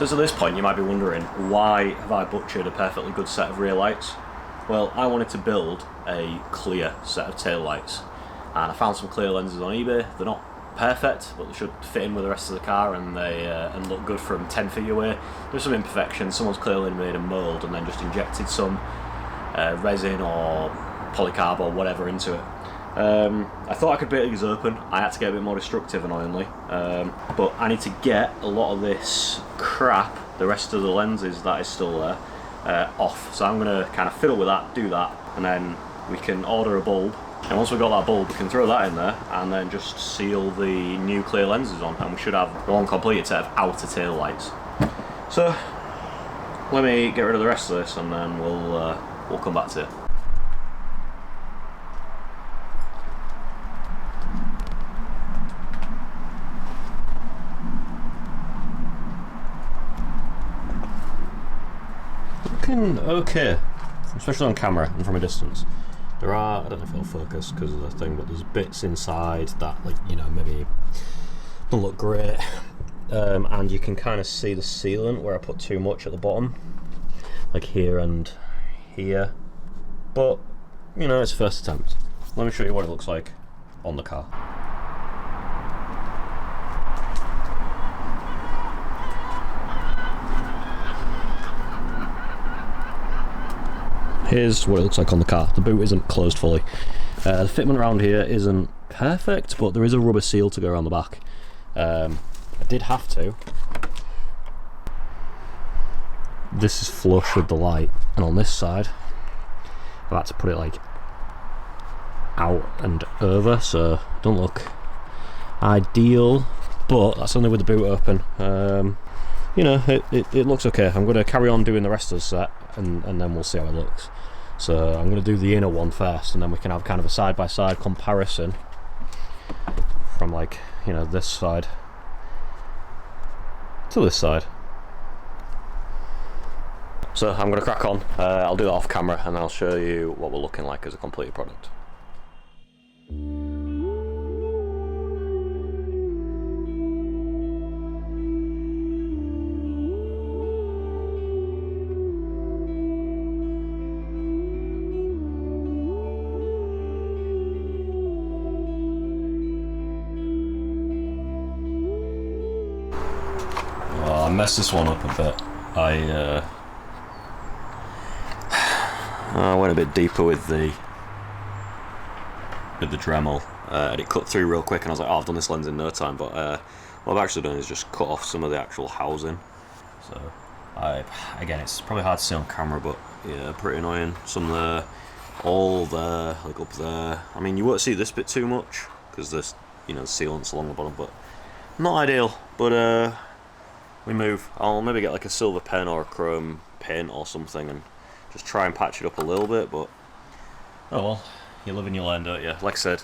So to this point you might be wondering, why have I butchered a perfectly good set of rear lights? Well, I wanted to build a clear set of tail lights, and I found some clear lenses on eBay. They're not perfect, but they should fit in with the rest of the car, and they and look good from 10 feet away. There's some imperfections. Someone's clearly made a mould and then just injected some resin or polycarb or whatever into it. I thought I could break these open. I had to get a bit more destructive, annoyingly, but I need to get a lot of this crap, the rest of the lenses that is still there, off. So I'm going to kind of fiddle with that, do that, and then we can order a bulb. And once we've got that bulb, we can throw that in there and then just seal the new clear lenses on, and we should have one completed set of outer tail lights. So let me get rid of the rest of this, and then we'll come back to it. Looking okay, especially on camera and from a distance. There are, I don't know if it'll focus because of the thing, but there's bits inside that, like, you know, maybe don't look great. And you can kind of see the sealant where I put too much at the bottom, like here and here. But, you know, it's first attempt. Let me show you what it looks like on the car. Here's what it looks like on the car. The boot isn't closed fully. The fitment around here isn't perfect, but there is a rubber seal to go around the back. I did have to. This is flush with the light, and on this side I've had to put it like out and over, so it don't look ideal, but that's only with the boot open. You know, it looks okay. I'm going to carry on doing the rest of the set, and then we'll see how it looks. So I'm going to do the inner one first, and then we can have kind of a side-by-side comparison from, like, you know, this side to this side. So I'm going to crack on. I'll do that off camera, and I'll show you what we're looking like as a completed product. I messed this one up a bit. I went a bit deeper with the Dremel, and it cut through real quick, and I was like, oh, I've done this lens in no time. But what I've actually done is just cut off some of the actual housing. So again, it's probably hard to see on camera, but yeah, pretty annoying. Some there, all there, like up there. I mean, you won't see this bit too much because this, you know, the sealant's along the bottom, but not ideal. But we move. I'll maybe get like a silver pen or a chrome paint or something and just try and patch it up a little bit, but oh well, you live and you learn, don't you? Like I said,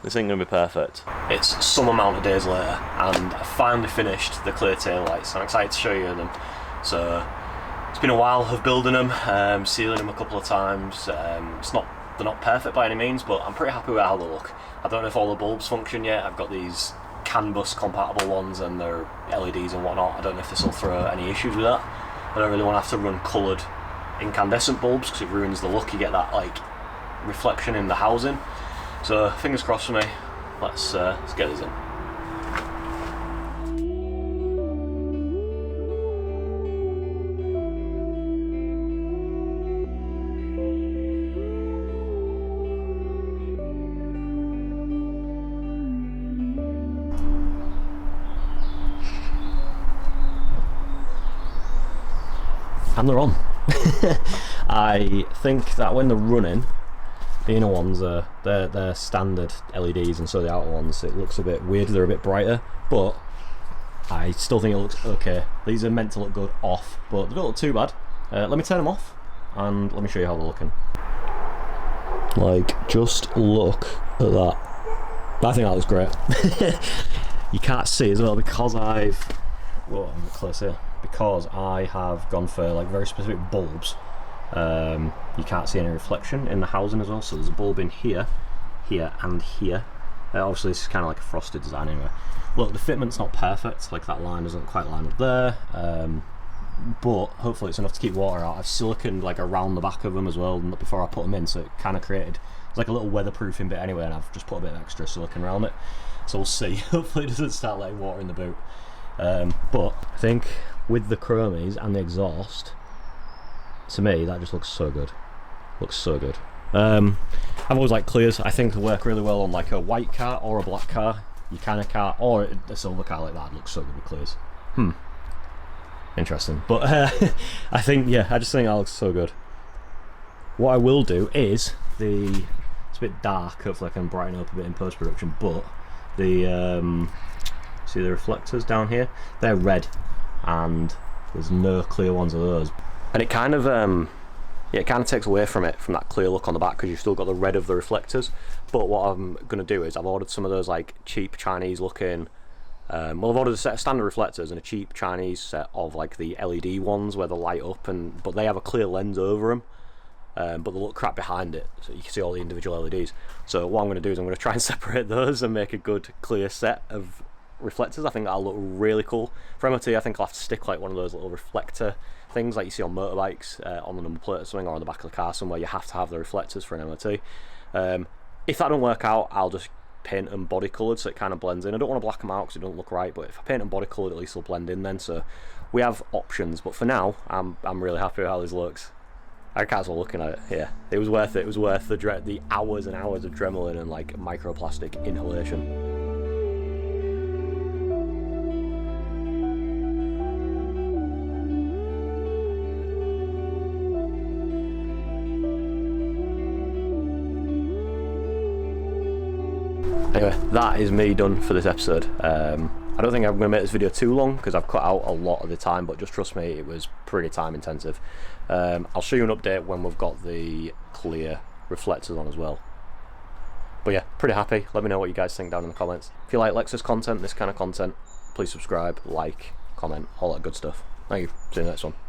this ain't gonna be perfect. It's some amount of days later, and I finally finished the clear tail lights. I'm excited to show you them. So it's been a while of building them, sealing them a couple of times. They're not perfect by any means, but I'm pretty happy with how they look. I don't know if all the bulbs function yet. I've got these CAN bus compatible ones, and they're LEDs and whatnot. I don't know if this will throw any issues with that. I don't really want to have to run coloured incandescent bulbs because it ruins the look. You get that like reflection in the housing. So fingers crossed for me. Let's get this in. And they're on. I think that when they're running, the inner ones are they're standard LEDs, and so the outer ones, it looks a bit weird. They're a bit brighter, but I still think it looks okay. These are meant to look good off, but they don't look too bad. Let me turn them off, and let me show you how they're looking. Like, just look at that. I think that looks great. You can't see as well because I've... Whoa, I'm a bit close here. Because I have gone for like very specific bulbs, you can't see any reflection in the housing as well. So there's a bulb in here, here and here, Obviously this is kind of like a frosted design anyway. Look, the fitment's not perfect, like that line doesn't quite line up there, but hopefully it's enough to keep water out. I've siliconed like around the back of them as well before I put them in, so it kind of created, it's like a little weatherproofing bit anyway, and I've just put a bit of extra silicone around it. So we'll see, hopefully it doesn't start letting water in the boot. But I think with the chromies and the exhaust, to me that just looks so good. Looks so good. I've always liked clears. I think they work really well on like a white car or a black car, your kind of car, or a silver car like that. It looks so good with clears. Interesting. But I think, yeah, I just think that looks so good. What I will do is it's a bit dark, hopefully I can brighten up a bit in post-production, but the see the reflectors down here, they're red and there's no clear ones of those, and it kind of yeah, it kind of takes away from that clear look on the back, because you've still got the red of the reflectors. But what I'm going to do is I've ordered some of those like cheap Chinese looking, well, I've ordered a set of standard reflectors and a cheap Chinese set of like the LED ones where they light up, but they have a clear lens over them, but they look crap behind it, so you can see all the individual LEDs. So what I'm going to do is I'm going to try and separate those and make a good clear set of reflectors. I think that'll look really cool. For MOT, I think I'll have to stick like one of those little reflector things like you see on motorbikes, on the number plate or something, or on the back of the car somewhere. You have to have the reflectors for an MOT. If that don't work out, I'll just paint them body coloured so it kind of blends in. I don't want to black them out because it don't look right, but if I paint them body coloured, at least they'll blend in then. So we have options, but for now I'm really happy with how this looks. I can't stop looking at it. Yeah, it was worth it. It was worth the hours and hours of Dremel and like microplastic inhalation. Anyway, that is me done for this episode. I don't think I'm going to make this video too long because I've cut out a lot of the time, but just trust me, it was pretty time intensive. I'll show you an update when we've got the clear reflectors on as well. But yeah, pretty happy. Let me know what you guys think down in the comments. If you like Lexus content, this kind of content, please subscribe, like, comment, all that good stuff. Thank you. See you in the next one.